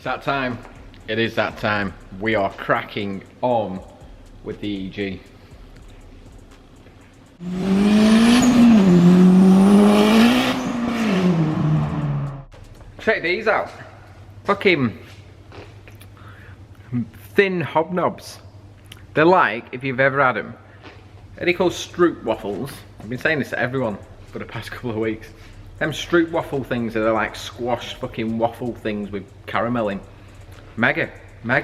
that time. It is that time. We are cracking on with the EG. Check these out. Fucking thin hobnobs. They're like, if you've ever had them, they're called Stroop waffles. I've been saying this to everyone for the past couple of weeks. Them Stroop waffle things are like squash fucking waffle things with caramel in. Mega. I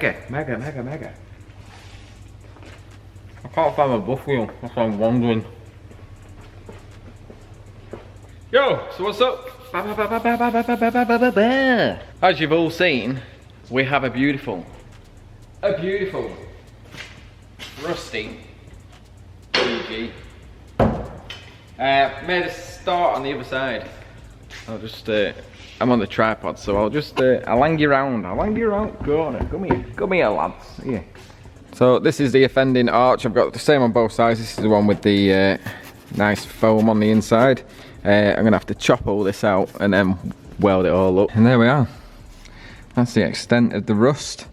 can't find my buffalo, that's what I'm wondering. Yo, so what's up? As you've all seen, we have a beautiful rusty EG. Made a start on the other side. I'll just, I'm on the tripod, so I'll just, I'll hang you around. Go on, come here lads. Yeah. So this is the offending arch. I've got the same on both sides. This is the one with the nice foam on the inside. I'm gonna have to chop all this out and then weld it all up. And there we are. That's the extent of the rust.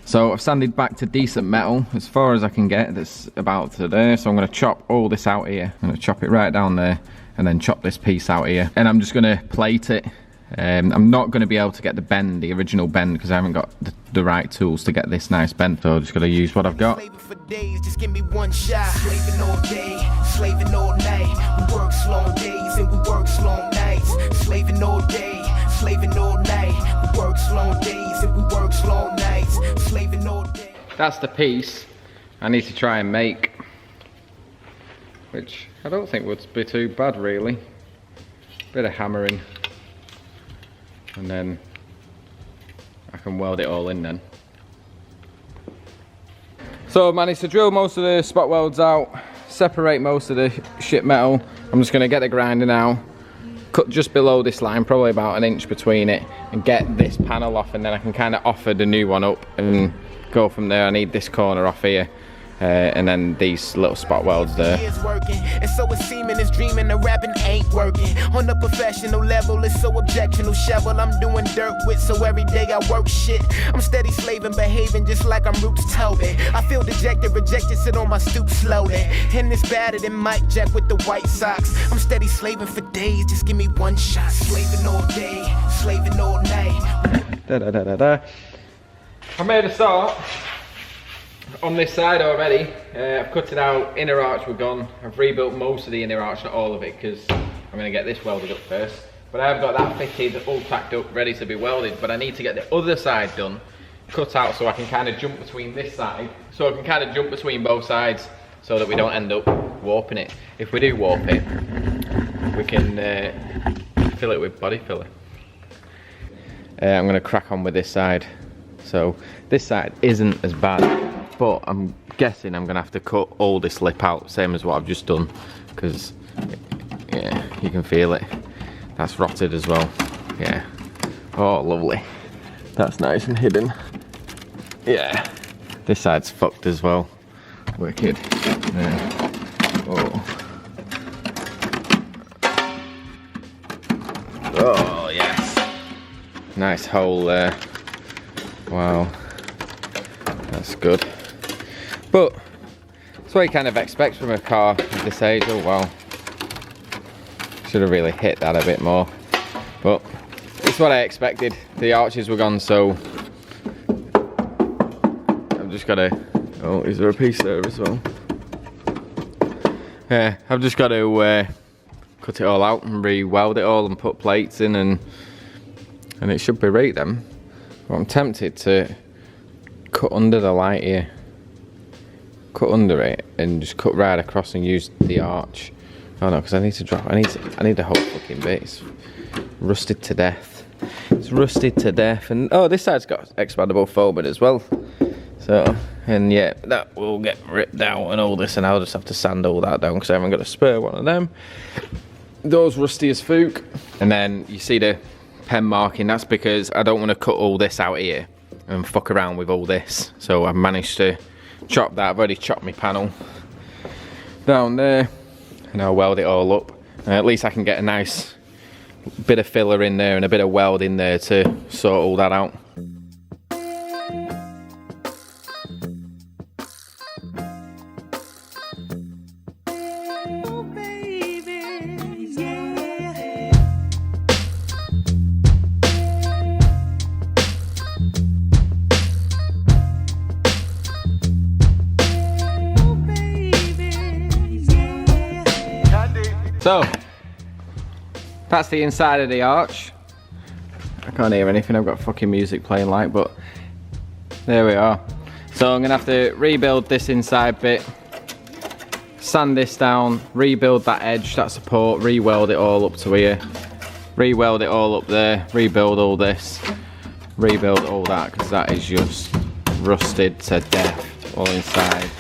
So I've sanded back to decent metal as far as I can get. That's about to there. So I'm gonna chop all this out here. I'm gonna chop it right down there and then chop this piece out here. And I'm just gonna plate it. I'm not going to be able to get the original bend, because I haven't got the right tools to get this nice bend. So I'm just going to use what I've got. For days, just give me one shot. Slaving all day, slaving all night. We work long days and we work long nights. Slaving all day, slaving all night. We work long days and we work long nights. Slaving all day. That's the piece I need to try and make, which I don't think would be too bad really. Bit of hammering. And then I can weld it all in then. So I managed to drill most of the spot welds out, separate most of the shit metal. I'm just going to get the grinder now, cut just below this line, probably about an inch between it, and get this panel off, and then I can kind of offer the new one up and go from there. I need this corner off here. And then these little spot welds there. And so it's seeming it's dreaming, the rapping ain't working. On the professional level, it's so objectional. Shovel I'm doing dirt with, so every day I work shit. I'm steady slaving, behaving just like I'm Roots Toby. I feel dejected, rejected, sit on my stoop slowly. And it's better than Mike Jack with the White Sox. I'm steady slaving for days, just give me one shot. Slaving all day, slaving all night. I made a start on this side already. I've cut it out, inner arch were gone. I've rebuilt most of the inner arch, not all of it, because I'm going to get this welded up first. But I've got that fitted, all tacked up, ready to be welded. But I need to get the other side done, cut out, so I can kind of jump between this side. So I can kind of jump between both sides, so that we don't end up warping it. If we do warp it, we can fill it with body filler. I'm going to crack on with this side. So this side isn't as bad, but I'm guessing I'm gonna have to cut all this lip out, same as what I've just done, because yeah, you can feel it. That's rotted as well. Yeah. Oh, lovely. That's nice and hidden. Yeah. This side's fucked as well. Wicked. Yeah. Oh. Oh yes. Nice hole there. Wow. That's good. But that's what you kind of expect from a car of this age. Oh wow. Should have really hit that a bit more. But it's what I expected. The arches were gone, so I've just got to... Oh, is there a piece there as well? Yeah, I've just got to cut it all out and re-weld it all and put plates in, and it should be right then. But I'm tempted to cut under the light here. Cut under it and just cut right across and use the arch. Oh no, because I need to drop. I need the whole fucking bit. It's rusted to death. It's rusted to death. And oh, this side's got expandable foam as well. So, and yeah, that will get ripped out and all this, and I'll just have to sand all that down because I haven't got a spare one of them. Those rusty as fook. And then you see the pen marking. That's because I don't want to cut all this out here and fuck around with all this. So I've managed to chop that. I've already chopped my panel down there, and I'll weld it all up. At least I can get a nice bit of filler in there and a bit of weld in there to sort all that out. So, that's the inside of the arch. I can't hear anything, I've got fucking music playing like, but there we are. So I'm gonna have to rebuild this inside bit, sand this down, rebuild that edge, that support, re-weld it all up to here, re-weld it all up there, rebuild all this, rebuild all that, because that is just rusted to death all inside.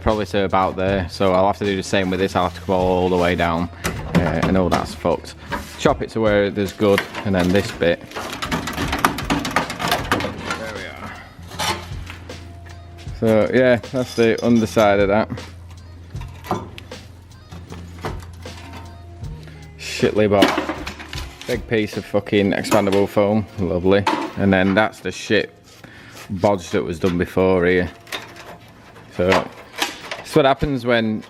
Probably to about there, so I'll have to do the same with this. I'll have to go all the way down, and all that's fucked. Chop it to where there's good, and then this bit. There we are. So yeah, that's the underside of that. Shitly bot. Big piece of fucking expandable foam, lovely. And then that's the shit bodge that was done before here. So that's what happens when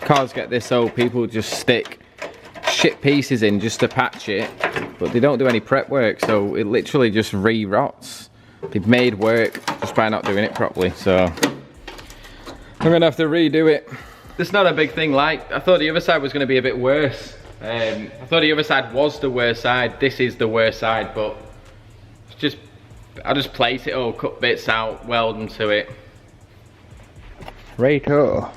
cars get this old. People just stick shit pieces in just to patch it, but they don't do any prep work, so it literally just re-rots. They've made work just by not doing it properly, so I'm gonna have to redo it. It's not a big thing. Like, I thought the other side was gonna be a bit worse. I thought the other side was the worst side. This is the worst side, but it's just, I'll just place it all, cut bits out, weld them to it. Righto.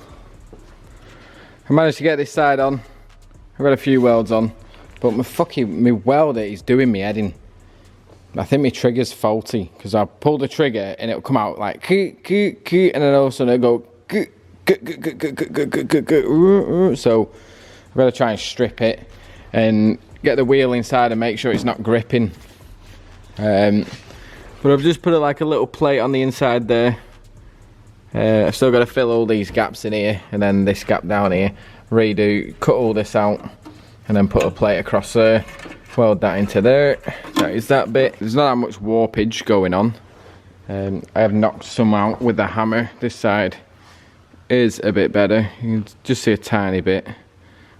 I managed to get this side on. I've got a few welds on, but my welder is doing me head in. I think my trigger's faulty, because I pull the trigger and it'll come out like and then all of a sudden it'll go so I've got to try and strip it and get the wheel inside and make sure it's not gripping. But I've just put like a little plate on the inside there. I've still got to fill all these gaps in here, and then this gap down here, redo, cut all this out, and then put a plate across there, weld that into there. That is that bit. There's not that much warpage going on. I have knocked some out with the hammer. This side is a bit better. You can just see a tiny bit,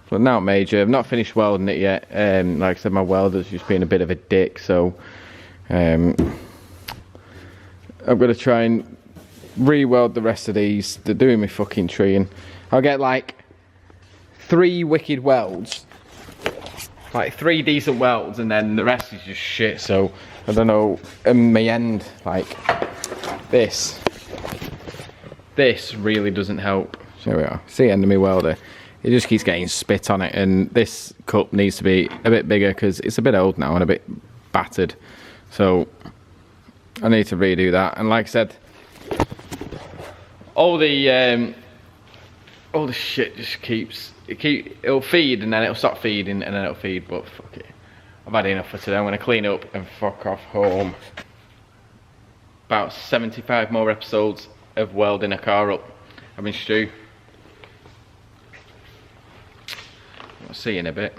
but not major. I've not finished welding it yet. Like I said, my welder's just been a bit of a dick, so I'm going to try and re-weld the rest of these. They're doing me fucking treeing. I'll get like 3 wicked welds, like 3 decent welds, and then the rest is just shit. So I don't know, in my end, like this really doesn't help. So there we are, see the end of my welder, it just keeps getting spit on it, and this cup needs to be a bit bigger because it's a bit old now and a bit battered, so I need to redo that. And like I said, all the shit just it'll feed, and then it'll stop feeding, and then it'll feed, but fuck it. I've had enough for today. I'm gonna clean up and fuck off home. About 75 more episodes of welding a car up. I've been Stu. I'll see you in a bit.